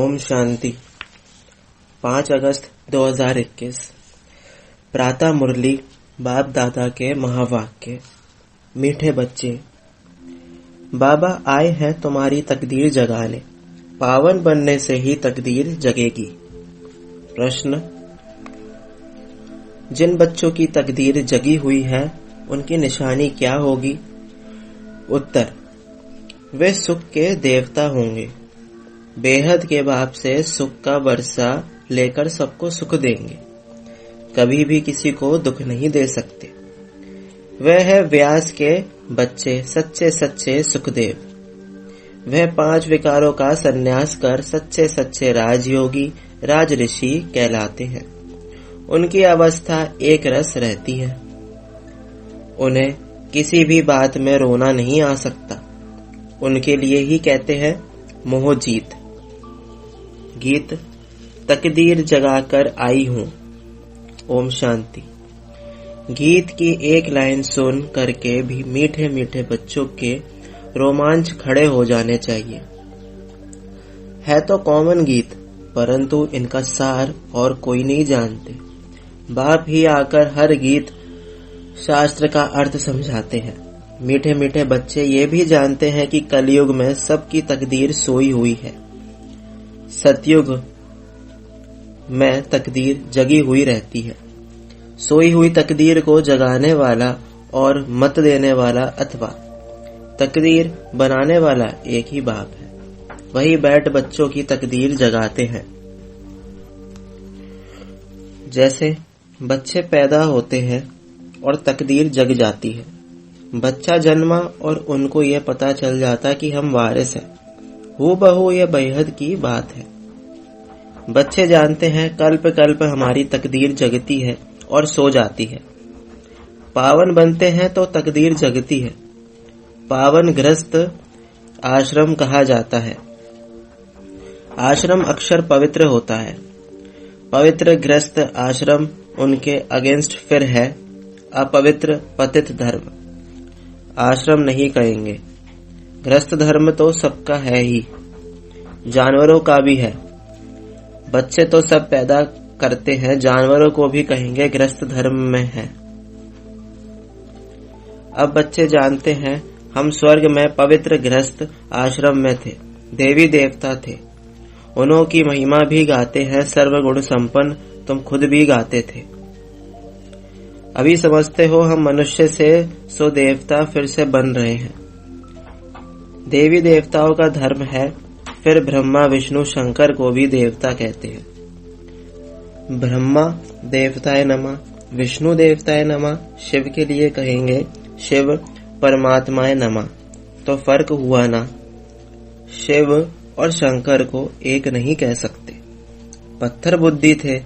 ओम शांति। 5 अगस्त 2021। प्रातः मुरली बाप दादा के महावाक्य। मीठे बच्चे, बाबा आए हैं तुम्हारी तकदीर जगाने, पावन बनने से ही तकदीर जगेगी। प्रश्न, जिन बच्चों की तकदीर जगी हुई है उनकी निशानी क्या होगी? उत्तर, वे सुख के देवता होंगे। बेहद के बाप से सुख का वर्षा लेकर सबको सुख देंगे, कभी भी किसी को दुख नहीं दे सकते। वह है व्यास के बच्चे, सच्चे सच्चे सुखदेव। वह 5 विकारों का संन्यास कर सच्चे सच्चे राजयोगी राज ऋषि कहलाते हैं। उनकी अवस्था एक रस रहती है। उन्हें किसी भी बात में रोना नहीं आ सकता। उनके लिए ही कहते हैं मोहजीत। गीत, तकदीर जगाकर आई हूँ। ओम शांति। गीत की एक लाइन सुन करके भी मीठे मीठे बच्चों के रोमांच खड़े हो जाने चाहिए। है तो कॉमन गीत, परंतु इनका सार और कोई नहीं जानते। बाप ही आकर हर गीत शास्त्र का अर्थ समझाते हैं। मीठे मीठे बच्चे ये भी जानते हैं कि कलयुग में सबकी तकदीर सोई हुई है। सतयुग में तकदीर जगी हुई रहती है। सोई हुई तकदीर को जगाने वाला और मत देने वाला अथवा तकदीर बनाने वाला एक ही बाप है। वही बैठ बच्चों की तकदीर जगाते हैं। जैसे बच्चे पैदा होते हैं और तकदीर जग जाती है। बच्चा जन्मा और उनको यह पता चल जाता कि हम वारिस हैं। हूबहू यह बेहद की बात है। बच्चे जानते हैं कल्प कल्प हमारी तकदीर जगती है और सो जाती है। पावन बनते हैं तो तकदीर जगती है। पावन ग्रस्त आश्रम कहा जाता है। आश्रम अक्षर पवित्र होता है। पवित्र ग्रस्त आश्रम उनके अगेंस्ट फिर है अपवित्र पतित धर्म। आश्रम नहीं कहेंगे। ग्रस्त धर्म तो सबका है ही, जानवरों का भी है। बच्चे तो सब पैदा करते हैं, जानवरों को भी कहेंगे ग्रस्त धर्म में है। अब बच्चे जानते हैं हम स्वर्ग में पवित्र ग्रस्त आश्रम में थे, देवी देवता थे। उन्हों की महिमा भी गाते हैं, सर्वगुण संपन्न तुम खुद भी गाते थे। अभी समझते हो हम मनुष्य से सो देवता फिर से बन रहे हैं। देवी देवताओं का धर्म है, फिर ब्रह्मा विष्णु शंकर को भी देवता कहते हैं। ब्रह्मा देवताय नमः, विष्णु देवताय नमः, शिव के लिए कहेंगे शिव परमात्माय नमः। तो फर्क हुआ ना, शिव और शंकर को एक नहीं कह सकते। पत्थर बुद्धि थे,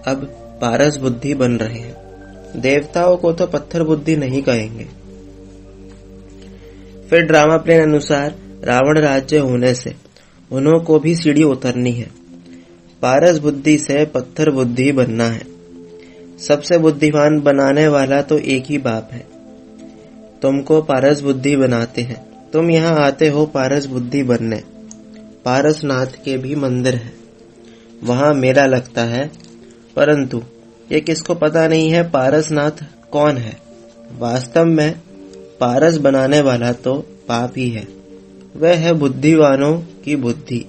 अब पारस बुद्धि बन रहे हैं। देवताओं को तो पत्थर बुद्धि नहीं कहेंगे। फिर ड्रामा प्लेन अनुसार रावण राज्य होने से उन्हों को भी सीढ़ी उतरनी है। पारस बुद्धि से पत्थर बुद्धि बनना है। सबसे बुद्धिमान बनाने वाला तो एक ही बाप है। तुमको पारस बुद्धि बनाते हैं, तुम यहाँ आते हो पारस बुद्धि बनने। पारसनाथ के भी मंदिर है, वहाँ मेला लगता है, परंतु ये किसको पता नहीं है पारसनाथ कौन है। वास्तव में पारस बनाने वाला तो पाप ही है। वह है बुद्धिवानों की बुद्धि।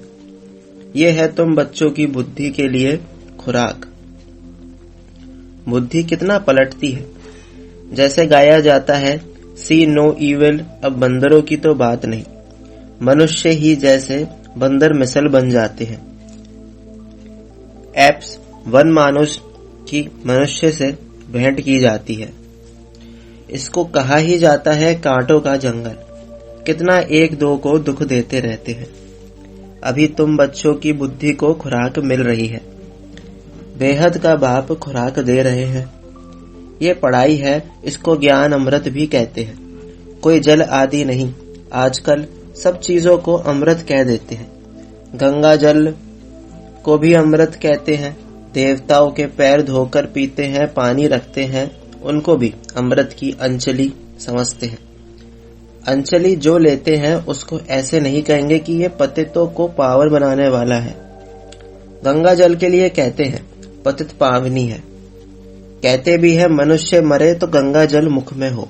ये है तुम बच्चों की बुद्धि के लिए खुराक। बुद्धि कितना पलटती है। जैसे गाया जाता है सी नो इविल। अब बंदरों की तो बात नहीं, मनुष्य ही जैसे बंदर मिसल बन जाते हैं। एप्स वन मानुष की मनुष्य से भेंट की जाती है। इसको कहा ही जाता है कांटों का जंगल। कितना एक दो को दुख देते रहते हैं। अभी तुम बच्चों की बुद्धि को खुराक मिल रही है। बेहद का बाप खुराक दे रहे हैं। ये पढ़ाई है, इसको ज्ञान अमृत भी कहते हैं। कोई जल आदि नहीं, आजकल सब चीजों को अमृत कह देते हैं। गंगा जल को भी अमृत कहते हैं। देवताओं के पैर धोकर पीते हैं, पानी रखते हैं, उनको भी अमृत की अंजलि समझते हैं। अंजलि जो लेते हैं उसको ऐसे नहीं कहेंगे कि ये पतितों को पावर बनाने वाला है। गंगा जल के लिए कहते हैं पतित पावनी है। कहते भी है मनुष्य मरे तो गंगा जल मुख में हो।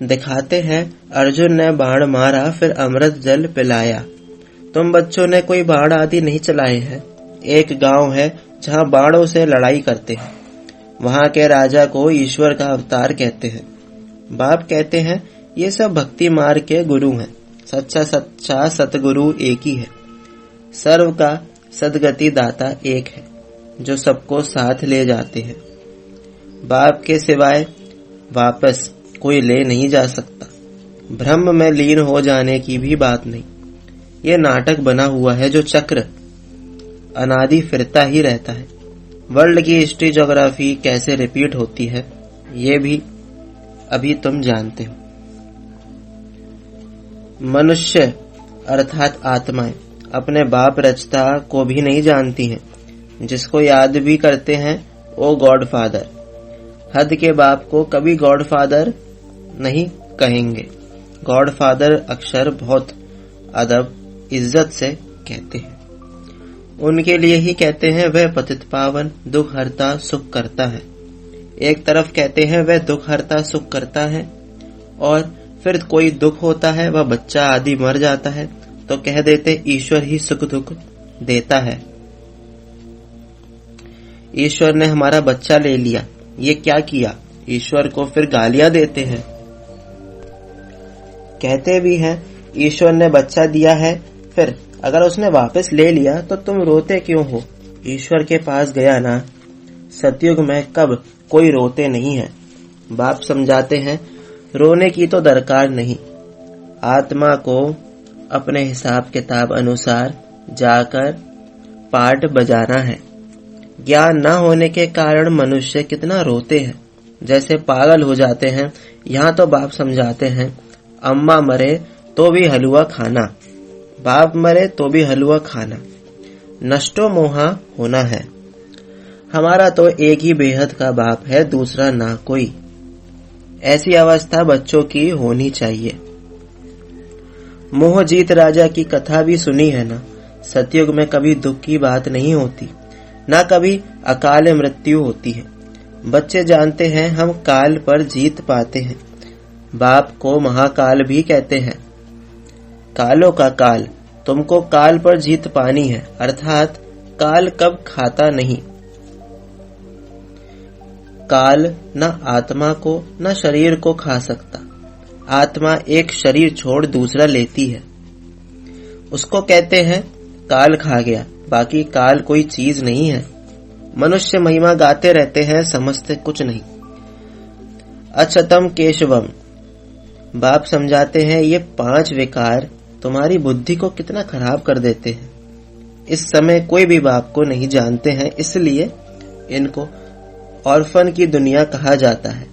दिखाते हैं अर्जुन ने बाण मारा फिर अमृत जल पिलाया। तुम बच्चों ने कोई बाण आदि नहीं चलाए हैं। एक गांव है जहां बाणों से लड़ाई करते हैं। वहां के राजा को ईश्वर का अवतार कहते हैं। बाप कहते हैं ये सब भक्ति मार्ग के गुरु हैं। सच्चा सतगुरु एक ही है। सर्व का सदगति दाता एक है जो सबको साथ ले जाते हैं। बाप के सिवाय वापस कोई ले नहीं जा सकता। ब्रह्म में लीन हो जाने की भी बात नहीं। ये नाटक बना हुआ है जो चक्र अनादि फिरता ही रहता है। वर्ल्ड की हिस्ट्री ज्योग्राफी कैसे रिपीट होती है ये भी अभी तुम जानते हो। मनुष्य अर्थात आत्माएं अपने बाप रचता को भी नहीं जानती हैं। जिसको याद भी करते हैं वो गॉडफादर। हद के बाप को कभी गॉडफादर नहीं कहेंगे। गॉडफादर अक्षर बहुत अदब इज्जत से कहते हैं। उनके लिए ही कहते हैं वह पतित पावन दुख हरता सुख करता है। एक तरफ कहते हैं वह दुख हरता सुख करता है और फिर कोई दुख होता है वह बच्चा आदि मर जाता है तो कह देते ईश्वर ही सुख दुख देता है। ईश्वर ने हमारा बच्चा ले लिया, ये क्या किया? ईश्वर को फिर गालियां देते हैं। कहते भी हैं ईश्वर ने बच्चा दिया है, फिर अगर उसने वापस ले लिया तो तुम रोते क्यों हो? ईश्वर के पास गया ना। सतयुग में कब कोई रोते नहीं है। बाप समझाते हैं रोने की तो दरकार नहीं। आत्मा को अपने हिसाब किताब अनुसार जाकर पाठ बजाना है। ज्ञान न होने के कारण मनुष्य कितना रोते हैं, जैसे पागल हो जाते हैं। यहाँ तो बाप समझाते हैं अम्मा मरे तो भी हलवा खाना, बाप मरे तो भी हलवा खाना। नष्टो मोहा होना है। हमारा तो एक ही बेहद का बाप है, दूसरा ना कोई। ऐसी अवस्था बच्चों की होनी चाहिए। मोहजीत राजा की कथा भी सुनी है ना। सतयुग में कभी दुख की बात नहीं होती, ना कभी अकाल मृत्यु होती है। बच्चे जानते हैं हम काल पर जीत पाते हैं। बाप को महाकाल भी कहते हैं। कालों का काल, तुमको काल पर जीत पानी है, अर्थात काल कब खाता नहीं। काल न आत्मा को न शरीर को खा सकता। आत्मा एक शरीर छोड़ दूसरा लेती है, उसको कहते हैं काल खा गया। बाकी काल कोई चीज नहीं है। मनुष्य महिमा गाते रहते हैं, समझते कुछ नहीं। अचतम केशवम। बाप समझाते हैं ये 5 विकार तुम्हारी बुद्धि को कितना खराब कर देते हैं। इस समय कोई भी बाप को नहीं जानते हैं, इसलिए इनको ऑर्फन की दुनिया कहा जाता है।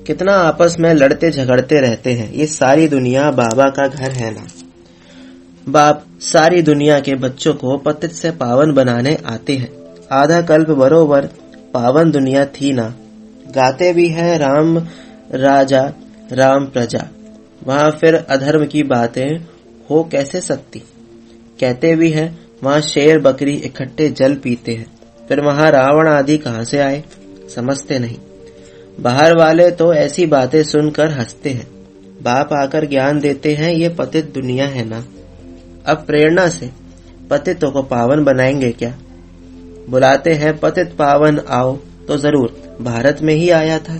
कितना आपस में लड़ते झगड़ते रहते हैं। ये सारी दुनिया बाबा का घर है ना। बाप सारी दुनिया के बच्चों को पतित से पावन बनाने आते हैं। आधा कल्प बरोबर पावन दुनिया थी ना। गाते भी हैं राम राजा राम प्रजा, वहां फिर अधर्म की बातें हो कैसे सकती। कहते भी हैं वहां शेर बकरी इकट्ठे जल पीते हैं, फिर वहां रावण आदि कहां से आए, समझते नहीं। बाहर वाले तो ऐसी बातें सुनकर हंसते हैं। बाप आकर ज्ञान देते हैं ये पतित दुनिया है ना। अब प्रेरणा से पतितों को पावन बनाएंगे क्या? बुलाते हैं पतित पावन आओ, तो जरूर भारत में ही आया था।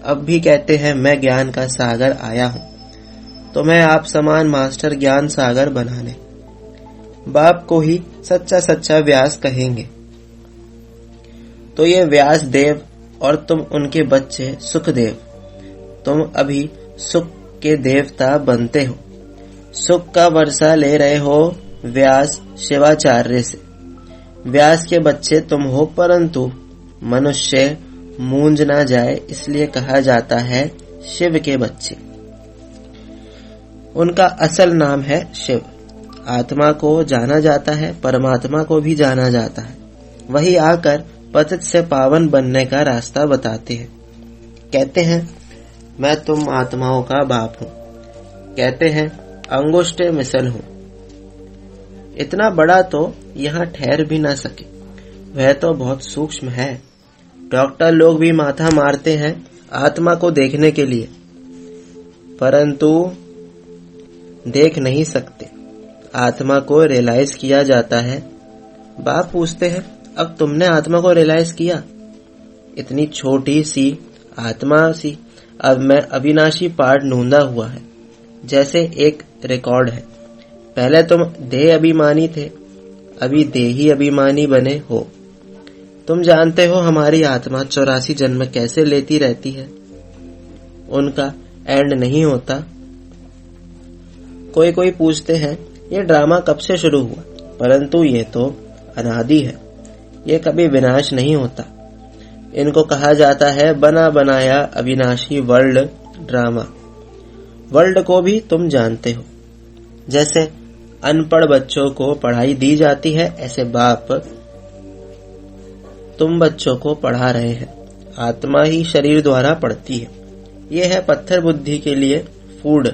अब भी कहते हैं मैं ज्ञान का सागर आया हूं, तो मैं आप समान मास्टर ज्ञान सागर बनाने। बाप को ही सच्चा सच्चा व्यास कहेंगे। तो ये व्यास देव और तुम उनके बच्चे सुखदेव। तुम अभी सुख के देवता बनते हो। सुख का वर्षा ले रहे हो व्यास शिवाचार्य से। व्यास के बच्चे तुम हो, परंतु मनुष्य मूंज ना जाए इसलिए कहा जाता है शिव के बच्चे। उनका असल नाम है शिव। आत्मा को जाना जाता है, परमात्मा को भी जाना जाता है। वही आकर पतित से पावन बनने का रास्ता बताते हैं। कहते हैं मैं तुम आत्माओं का बाप हूं। कहते हैं अंगुष्ठे मिसल हूं। इतना बड़ा तो यहाँ ठहर भी ना सके, वह तो बहुत सूक्ष्म है। डॉक्टर लोग भी माथा मारते हैं आत्मा को देखने के लिए, परंतु देख नहीं सकते। आत्मा को रियलाइज किया जाता है। बाप पूछते हैं, अब तुमने आत्मा को रियलाइज किया? इतनी छोटी सी आत्मा सी अब मैं अविनाशी पार्ट ढूंढा हुआ है, जैसे एक रिकॉर्ड है। पहले तुम देह अभिमानी थे, अभी देही अभिमानी बने हो। तुम जानते हो हमारी आत्मा 84 जन्म कैसे लेती रहती है, उनका एंड नहीं होता। कोई कोई पूछते हैं ये ड्रामा कब से शुरू हुआ, परंतु ये तो अनादि है, ये कभी विनाश नहीं होता। इनको कहा जाता है बना बनाया अविनाशी वर्ल्ड ड्रामा। वर्ल्ड को भी तुम जानते हो। जैसे अनपढ़ बच्चों को पढ़ाई दी जाती है, ऐसे बाप तुम बच्चों को पढ़ा रहे हैं। आत्मा ही शरीर द्वारा पढ़ती है। यह है पत्थर बुद्धि के लिए फूड।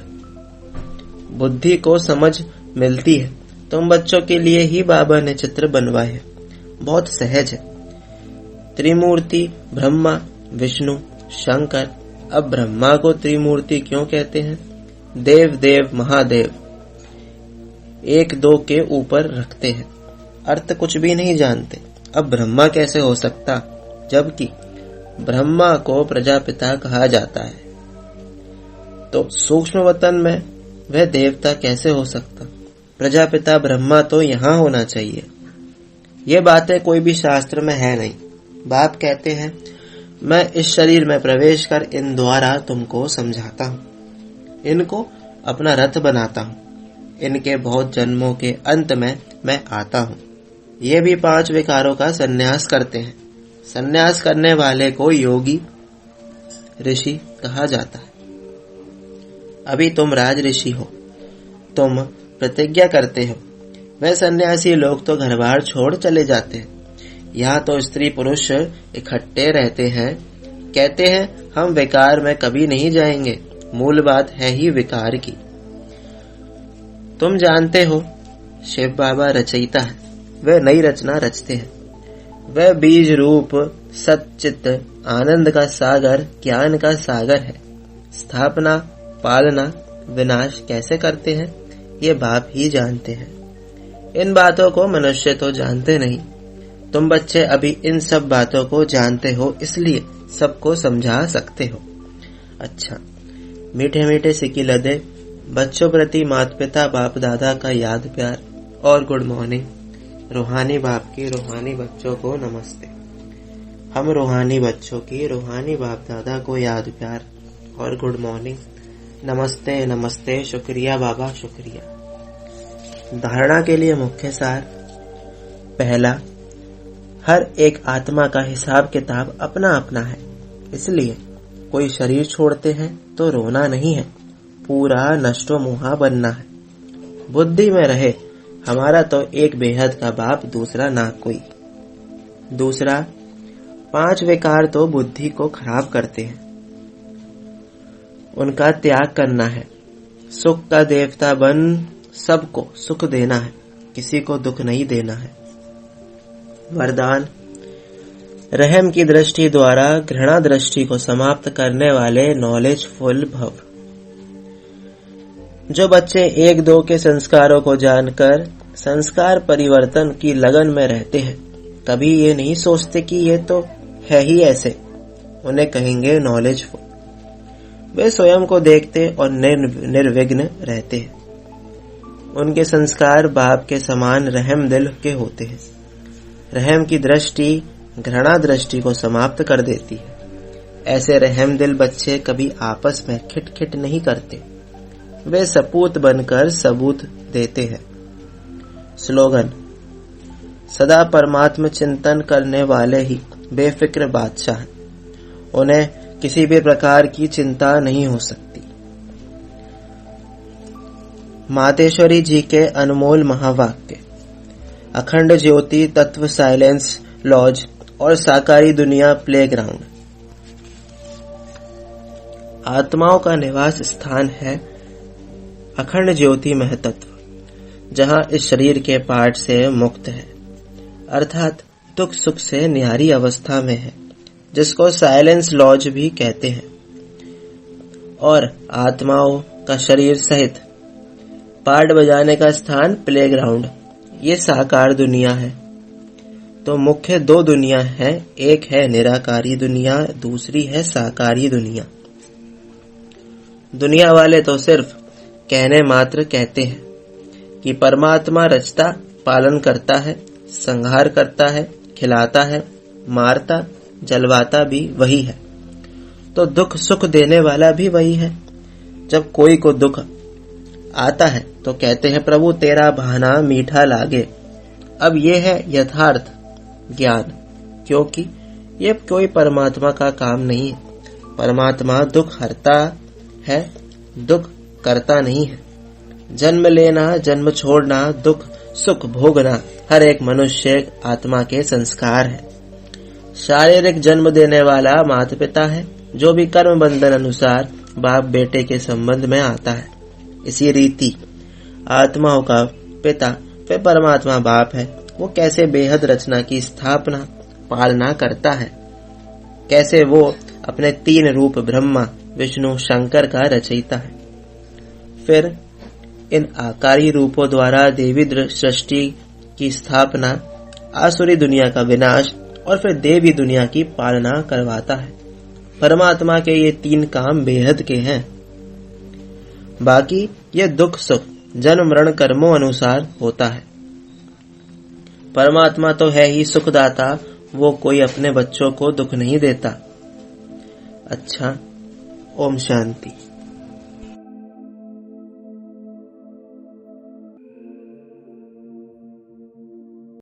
बुद्धि को समझ मिलती है। तुम बच्चों के लिए ही बाबा ने चित्र बनवाए हैं, बहुत सहज है। त्रिमूर्ति ब्रह्मा विष्णु शंकर। अब ब्रह्मा को त्रिमूर्ति क्यों कहते हैं? देव देव महादेव एक दो के ऊपर रखते हैं, अर्थ कुछ भी नहीं जानते। अब ब्रह्मा कैसे हो सकता, जबकि ब्रह्मा को प्रजापिता कहा जाता है। तो सूक्ष्म वतन में वह देवता कैसे हो सकता? प्रजापिता ब्रह्मा तो यहाँ होना चाहिए। ये बातें कोई भी शास्त्र में है नहीं। बाप कहते हैं मैं इस शरीर में प्रवेश कर इन द्वारा तुमको समझाता हूँ, इनको अपना रथ बनाता हूँ। इनके बहुत जन्मों के अंत में मैं आता हूँ। ये भी 5 विकारों का संन्यास करते हैं। संन्यास करने वाले को योगी ऋषि कहा जाता है। अभी तुम राज ऋषि हो, तुम प्रतिज्ञा करते हो। वह सन्यासी लोग तो घर बार छोड़ चले जाते हैं। यहाँ तो स्त्री पुरुष इकट्ठे रहते हैं, कहते हैं हम विकार में कभी नहीं जाएंगे। मूल बात है ही विकार की। तुम जानते हो शिव बाबा रचयिता है, वह नई रचना रचते हैं। वह बीज रूप सच्चित आनंद का सागर, ज्ञान का सागर है। स्थापना पालना विनाश कैसे करते हैं ये बाप ही जानते हैं। इन बातों को मनुष्य तो जानते नहीं। तुम बच्चे अभी इन सब बातों को जानते हो, इसलिए सबको समझा सकते हो। अच्छा, मीठे मीठे सिक्की लदे बच्चों प्रति माता पिता बाप दादा का याद प्यार और गुड मॉर्निंग। रूहानी बाप की रूहानी बच्चों को नमस्ते। हम रूहानी बच्चों की रूहानी बाप दादा को याद प्यार और गुड मॉर्निंग। नमस्ते नमस्ते, शुक्रिया बाबा शुक्रिया। धारणा के लिए मुख्य सार। पहला, हर एक आत्मा का हिसाब किताब अपना अपना है, इसलिए कोई शरीर छोड़ते हैं तो रोना नहीं है, पूरा नष्टो मुहा बनना है। बुद्धि में रहे हमारा तो एक बेहद का बाप, दूसरा ना कोई। दूसरा, 5 विकार तो बुद्धि को खराब करते हैं, उनका त्याग करना है। सुख का देवता बन सबको सुख देना है, किसी को दुख नहीं देना है। वरदान, रहम की दृष्टि द्वारा घृणा दृष्टि को समाप्त करने वाले नॉलेजफुल भव। जो बच्चे 1-2 के संस्कारों को जानकर संस्कार परिवर्तन की लगन में रहते हैं, कभी ये नहीं सोचते कि ये तो है ही ऐसे, उन्हें कहेंगे नॉलेजफुल। वे स्वयं को देखते और निर्विघ्न रहते हैं। उनके संस्कार बाप के समान रहम दिल के होते हैं। रहम की दृष्टि घृणा दृष्टि को समाप्त कर देती है। ऐसे रहम दिल बच्चे कभी आपस में खिटखिट नहीं करते, वे सपूत बनकर सबूत देते हैं। स्लोगन, सदा परमात्मा चिंतन करने वाले ही बेफिक्र बादशाह, उन्हें किसी भी प्रकार की चिंता नहीं हो सकती। मातेश्वरी जी के अनमोल महावाक्य, अखंड ज्योति तत्व साइलेंस लॉज और साकारी दुनिया प्लेग्राउंड। आत्माओं का निवास स्थान है अखंड ज्योति महतत्व। जहां इस शरीर के पार्ट से मुक्त है, अर्थात दुख सुख से न्यारी अवस्था में है, जिसको साइलेंस लॉज भी कहते हैं। और आत्माओं का शरीर सहित पार्ट बजाने का स्थान प्लेग्राउंड, ये साकार दुनिया है। तो मुख्य दो दुनिया है, एक है निराकारी दुनिया, दूसरी है साकारी दुनिया। दुनिया वाले तो सिर्फ कहने मात्र कहते हैं कि परमात्मा रचता पालन करता है, संहार करता है, खिलाता है, मारता जलवाता भी वही है, तो दुख सुख देने वाला भी वही है। जब कोई को दुख आता है तो कहते हैं प्रभु तेरा बहाना मीठा लागे। अब ये है यथार्थ ज्ञान, क्योंकि ये कोई परमात्मा का काम नहीं है। परमात्मा दुख हरता है, दुख करता नहीं है। जन्म लेना, जन्म छोड़ना, दुख सुख भोगना हर एक मनुष्य आत्मा के संस्कार है। शारीरिक जन्म देने वाला माता पिता है, जो भी कर्म बंधन अनुसार बाप बेटे के संबंध में आता है। इसी रीति आत्माओं का पिता फिर परमात्मा बाप है। वो कैसे बेहद रचना की स्थापना पालना करता है, कैसे वो अपने 3 रूप ब्रह्मा विष्णु शंकर का रचयिता है। फिर इन आकारी रूपों द्वारा देवी सृष्टि की स्थापना, आसुरी दुनिया का विनाश और फिर देवी दुनिया की पालना करवाता है। परमात्मा के ये 3 काम बेहद के हैं। बाकी ये दुख सुख जन्म मरण कर्मों अनुसार होता है। परमात्मा तो है ही सुखदाता, वो कोई अपने बच्चों को दुख नहीं देता। अच्छा, ओम शांति।